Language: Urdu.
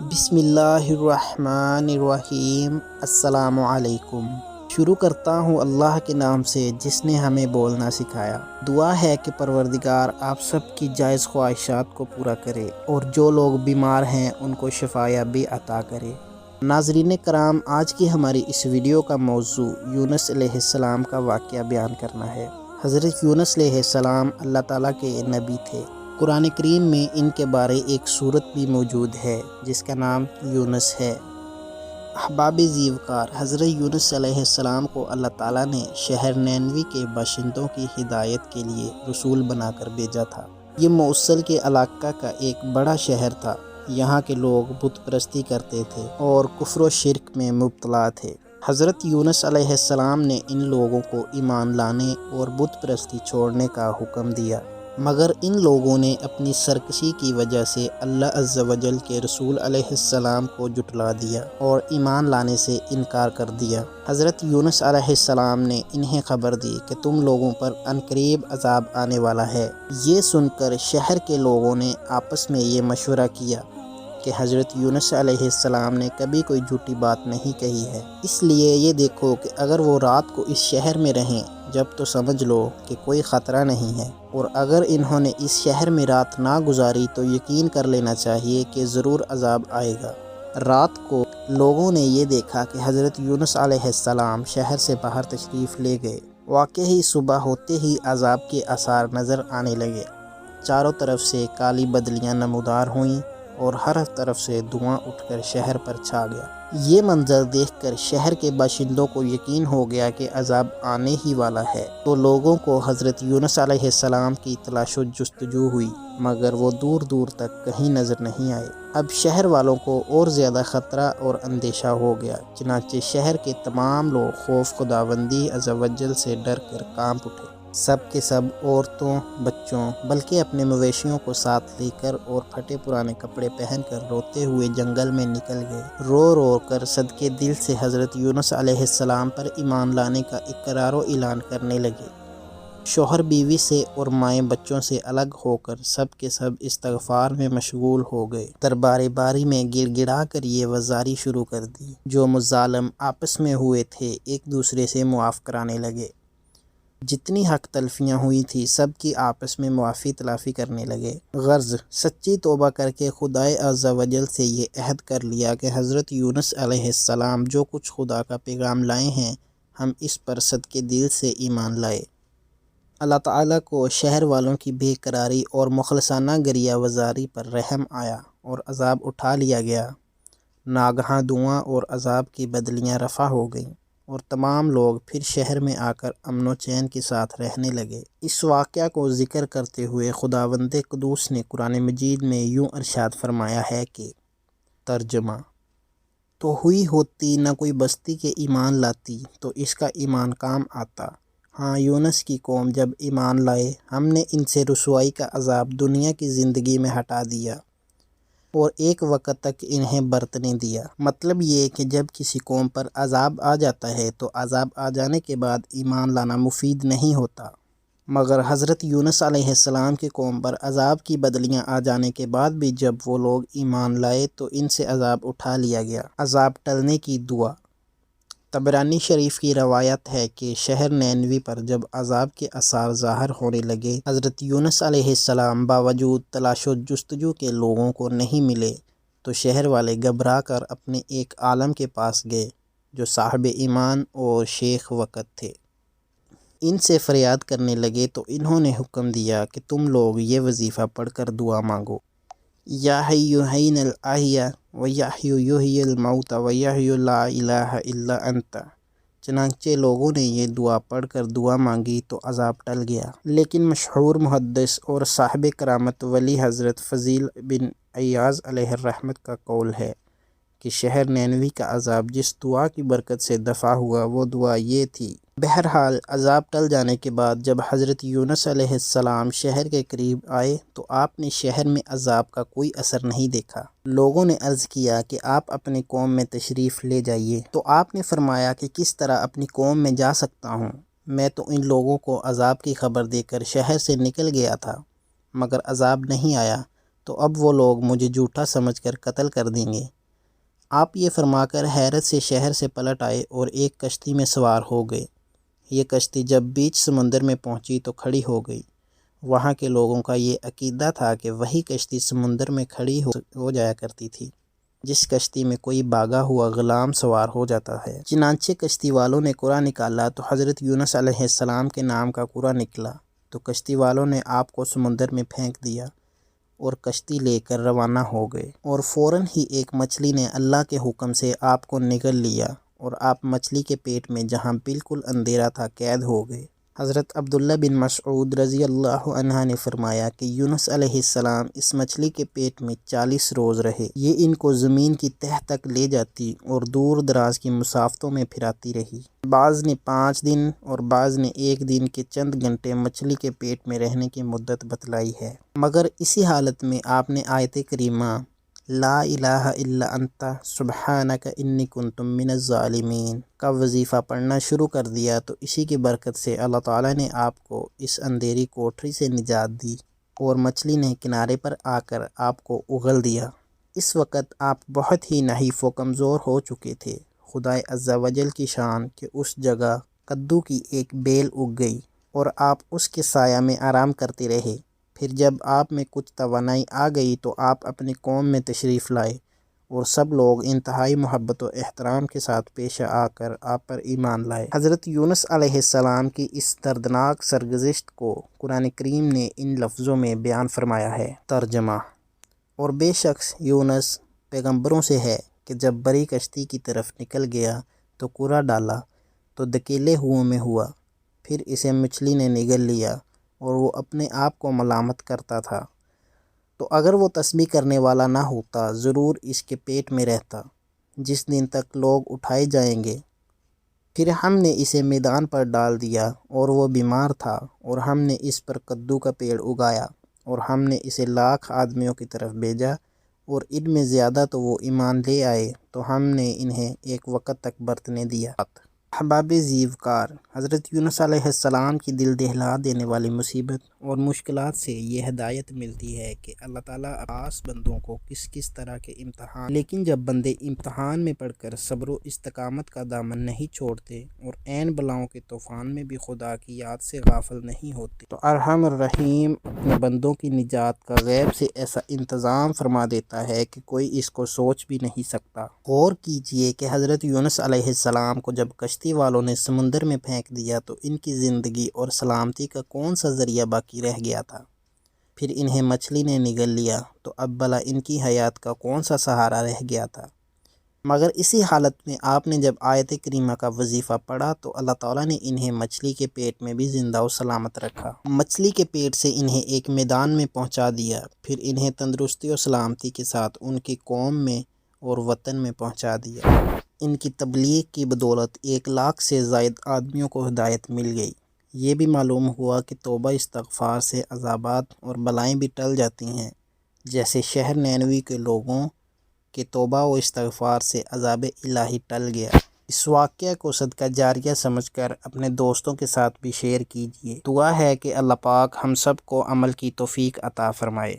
بسم اللہ الرحمن الرحیم۔ السلام علیکم۔ شروع کرتا ہوں اللہ کے نام سے جس نے ہمیں بولنا سکھایا۔ دعا ہے کہ پروردگار آپ سب کی جائز خواہشات کو پورا کرے اور جو لوگ بیمار ہیں ان کو شفا یابی عطا کرے۔ ناظرین کرام، آج کی ہماری اس ویڈیو کا موضوع یونس علیہ السلام کا واقعہ بیان کرنا ہے۔ حضرت یونس علیہ السلام اللہ تعالیٰ کے نبی تھے۔ قرآن کریم میں ان کے بارے ایک سورت بھی موجود ہے جس کا نام یونس ہے۔ احباب زیوکار، حضرت یونس علیہ السلام کو اللہ تعالیٰ نے شہر نینوی کے باشندوں کی ہدایت کے لیے رسول بنا کر بھیجا تھا۔ یہ موصل کے علاقہ کا ایک بڑا شہر تھا۔ یہاں کے لوگ بت پرستی کرتے تھے اور کفر و شرک میں مبتلا تھے۔ حضرت یونس علیہ السلام نے ان لوگوں کو ایمان لانے اور بت پرستی چھوڑنے کا حکم دیا، مگر ان لوگوں نے اپنی سرکشی کی وجہ سے اللہ عز و جل کے رسول علیہ السلام کو جھٹلا دیا اور ایمان لانے سے انکار کر دیا۔ حضرت یونس علیہ السلام نے انہیں خبر دی کہ تم لوگوں پر عنقریب عذاب آنے والا ہے۔ یہ سن کر شہر کے لوگوں نے آپس میں یہ مشورہ کیا کہ حضرت یونس علیہ السلام نے کبھی کوئی جھوٹی بات نہیں کہی ہے، اس لیے یہ دیکھو کہ اگر وہ رات کو اس شہر میں رہیں جب تو سمجھ لو کہ کوئی خطرہ نہیں ہے، اور اگر انہوں نے اس شہر میں رات نہ گزاری تو یقین کر لینا چاہیے کہ ضرور عذاب آئے گا۔ رات کو لوگوں نے یہ دیکھا کہ حضرت یونس علیہ السلام شہر سے باہر تشریف لے گئے۔ واقعی صبح ہوتے ہی عذاب کے آثار نظر آنے لگے۔ چاروں طرف سے کالی بدلیاں نمودار ہوئیں اور ہر طرف سے دھواں اٹھ کر شہر پر چھا گیا۔ یہ منظر دیکھ کر شہر کے باشندوں کو یقین ہو گیا کہ عذاب آنے ہی والا ہے، تو لوگوں کو حضرت یونس علیہ السلام کی تلاش و جستجو ہوئی، مگر وہ دور دور تک کہیں نظر نہیں آئے۔ اب شہر والوں کو اور زیادہ خطرہ اور اندیشہ ہو گیا، چنانچہ شہر کے تمام لوگ خوف خداوندی عز و جل سے ڈر کر کانپ اٹھے۔ سب کے سب عورتوں، بچوں، بلکہ اپنے مویشیوں کو ساتھ لے کر اور پھٹے پرانے کپڑے پہن کر روتے ہوئے جنگل میں نکل گئے۔ رو رو کر صدقے دل سے حضرت یونس علیہ السلام پر ایمان لانے کا اقرار و اعلان کرنے لگے۔ شوہر بیوی سے اور مائیں بچوں سے الگ ہو کر سب کے سب استغفار میں مشغول ہو گئے۔ دربار باری میں گڑ گڑا کر یہ وزاری شروع کر دی۔ جو مظالم آپس میں ہوئے تھے ایک دوسرے سے معاف کرانے لگے۔ جتنی حق تلفیاں ہوئی تھی سب کی آپس میں معافی تلافی کرنے لگے۔ غرض سچی توبہ کر کے خدائے عز و جل سے یہ عہد کر لیا کہ حضرت یونس علیہ السلام جو کچھ خدا کا پیغام لائے ہیں ہم اس پر صدقے دل سے ایمان لائے۔ اللہ تعالیٰ کو شہر والوں کی بے قراری اور مخلصانہ گریہ وزاری پر رحم آیا اور عذاب اٹھا لیا گیا۔ ناگہاں دھواں اور عذاب کی بدلیاں رفع ہو گئیں اور تمام لوگ پھر شہر میں آ کر امن و چین کے ساتھ رہنے لگے۔ اس واقعہ کو ذکر کرتے ہوئے خداوند قدوس نے قرآن مجید میں یوں ارشاد فرمایا ہے کہ ترجمہ تو ہوئی ہوتی نہ کوئی بستی کے ایمان لاتی تو اس کا ایمان کام آتا۔ ہاں، یونس کی قوم جب ایمان لائے ہم نے ان سے رسوائی کا عذاب دنیا کی زندگی میں ہٹا دیا اور ایک وقت تک انہیں برتنے دیا۔ مطلب یہ کہ جب کسی قوم پر عذاب آ جاتا ہے تو عذاب آ جانے کے بعد ایمان لانا مفید نہیں ہوتا، مگر حضرت یونس علیہ السلام کی قوم پر عذاب کی بدلیاں آ جانے کے بعد بھی جب وہ لوگ ایمان لائے تو ان سے عذاب اٹھا لیا گیا۔ عذاب ٹلنے کی دعا۔ طبرانی شریف کی روایت ہے کہ شہر نینوی پر جب عذاب کے آثار ظاہر ہونے لگے حضرت یونس علیہ السلام باوجود تلاش و جستجو کے لوگوں کو نہیں ملے تو شہر والے گھبرا کر اپنے ایک عالم کے پاس گئے جو صاحب ایمان اور شیخ وقت تھے۔ ان سے فریاد کرنے لگے تو انہوں نے حکم دیا کہ تم لوگ یہ وظیفہ پڑھ کر دعا مانگو، یا حی حین الاحیا و یحیی یحیی الموت و یحیی لا الہ الا انت۔ چنانچہ لوگوں نے یہ دعا پڑھ کر دعا مانگی تو عذاب ٹل گیا۔ لیکن مشہور محدث اور صاحب کرامت ولی حضرت فضیل بن عیاض علیہ الرحمت کا قول ہے کہ شہر نینوی کا عذاب جس دعا کی برکت سے دفع ہوا وہ دعا یہ تھی۔ بہرحال عذاب ٹل جانے کے بعد جب حضرت یونس علیہ السلام شہر کے قریب آئے تو آپ نے شہر میں عذاب کا کوئی اثر نہیں دیکھا۔ لوگوں نے عرض کیا کہ آپ اپنی قوم میں تشریف لے جائیے، تو آپ نے فرمایا کہ کس طرح اپنی قوم میں جا سکتا ہوں؟ میں تو ان لوگوں کو عذاب کی خبر دے کر شہر سے نکل گیا تھا، مگر عذاب نہیں آیا، تو اب وہ لوگ مجھے جھوٹا سمجھ کر قتل کر دیں گے۔ آپ یہ فرما کر حیرت سے شہر سے پلٹ آئے اور ایک کشتی میں سوار ہو گئے۔ یہ کشتی جب بیچ سمندر میں پہنچی تو کھڑی ہو گئی۔ وہاں کے لوگوں کا یہ عقیدہ تھا کہ وہی کشتی سمندر میں کھڑی ہو جایا کرتی تھی جس کشتی میں کوئی بھاگا ہوا غلام سوار ہو جاتا ہے۔ چنانچہ کشتی والوں نے قرعہ نکالا تو حضرت یونس علیہ السلام کے نام کا قرعہ نکلا، تو کشتی والوں نے آپ کو سمندر میں پھینک دیا اور کشتی لے کر روانہ ہو گئے، اور فوراً ہی ایک مچھلی نے اللہ کے حکم سے آپ کو نگل لیا اور آپ مچھلی کے پیٹ میں جہاں بالکل اندھیرا تھا قید ہو گئے۔ حضرت عبداللہ بن مسعود رضی اللہ عنہ نے فرمایا کہ یونس علیہ السلام اس مچھلی کے پیٹ میں 40 روز رہے۔ یہ ان کو زمین کی تہہ تک لے جاتی اور دور دراز کی مسافتوں میں پھراتی رہی۔ بعض نے 5 دن اور بعض نے 1 دن کے چند گھنٹے مچھلی کے پیٹ میں رہنے کی مدت بتلائی ہے، مگر اسی حالت میں آپ نے آیت کریمہ لا الہ الا انت سبحانک انی کنت من الظالمین کا وظیفہ پڑھنا شروع کر دیا تو اسی کی برکت سے اللہ تعالیٰ نے آپ کو اس اندھیری کوٹری سے نجات دی اور مچھلی نے کنارے پر آ کر آپ کو اگل دیا۔ اس وقت آپ بہت ہی نحیف و کمزور ہو چکے تھے۔ خدائے عز و جل کی شان کہ اس جگہ کدو کی ایک بیل اگ گئی اور آپ اس کے سایہ میں آرام کرتے رہے۔ پھر جب آپ میں کچھ توانائی آ گئی تو آپ اپنی قوم میں تشریف لائے اور سب لوگ انتہائی محبت و احترام کے ساتھ پیش آ کر آپ پر ایمان لائے۔ حضرت یونس علیہ السلام کی اس دردناک سرگزشت کو قرآن کریم نے ان لفظوں میں بیان فرمایا ہے۔ ترجمہ: اور بے شک یونس پیغمبروں سے ہے کہ جب بڑی کشتی کی طرف نکل گیا تو قرعہ ڈالا تو دھکیلے میں ہوا، پھر اسے مچھلی نے نگل لیا اور وہ اپنے آپ کو ملامت کرتا تھا، تو اگر وہ تسبیح کرنے والا نہ ہوتا ضرور اس کے پیٹ میں رہتا جس دن تک لوگ اٹھائے جائیں گے۔ پھر ہم نے اسے میدان پر ڈال دیا اور وہ بیمار تھا، اور ہم نے اس پر کدو کا پیڑ اگایا اور ہم نے اسے 1,00,000 آدمیوں کی طرف بھیجا، اور ان میں زیادہ تو وہ ایمان لے آئے تو ہم نے انہیں ایک وقت تک برتنے دیا۔ احباب زیوکار، حضرت یونس علیہ السلام کی دل دہلا دینے والی مصیبت اور مشکلات سے یہ ہدایت ملتی ہے کہ اللہ تعالیٰ خاص بندوں کو کس طرح کے امتحان، لیکن جب بندے امتحان میں پڑھ کر صبر و استقامت کا دامن نہیں چھوڑتے اور عین بلاؤں کے طوفان میں بھی خدا کی یاد سے غافل نہیں ہوتے تو ارحم الرحیم اپنے بندوں کی نجات کا غیب سے ایسا انتظام فرما دیتا ہے کہ کوئی اس کو سوچ بھی نہیں سکتا۔ غور کیجئے کہ حضرت یونس علیہ السلام کو جب کشتی والوں نے سمندر میں پھینک دیا تو ان کی زندگی اور سلامتی کا کون سا ذریعہ باقی رہ گیا تھا؟ پھر انہیں مچھلی نے نگل لیا تو اب بھلا ان کی حیات کا کون سا سہارا رہ گیا تھا؟ مگر اسی حالت میں آپ نے جب آیت کریمہ کا وظیفہ پڑھا تو اللہ تعالیٰ نے انہیں مچھلی کے پیٹ میں بھی زندہ و سلامت رکھا۔ مچھلی کے پیٹ سے انہیں ایک میدان میں پہنچا دیا، پھر انہیں تندرستی و سلامتی کے ساتھ ان کی قوم میں اور وطن میں پہنچا دیا۔ ان کی تبلیغ کی بدولت 1,00,000 سے زائد آدمیوں کو ہدایت مل گئی۔ یہ بھی معلوم ہوا کہ توبہ استغفار سے عذابات اور بلائیں بھی ٹل جاتی ہیں، جیسے شہر نینوی کے لوگوں کے توبہ و استغفار سے عذاب الہی ٹل گیا۔ اس واقعہ کو صدقہ جاریہ سمجھ کر اپنے دوستوں کے ساتھ بھی شیئر کیجیے۔ دعا ہے کہ اللہ پاک ہم سب کو عمل کی توفیق عطا فرمائے۔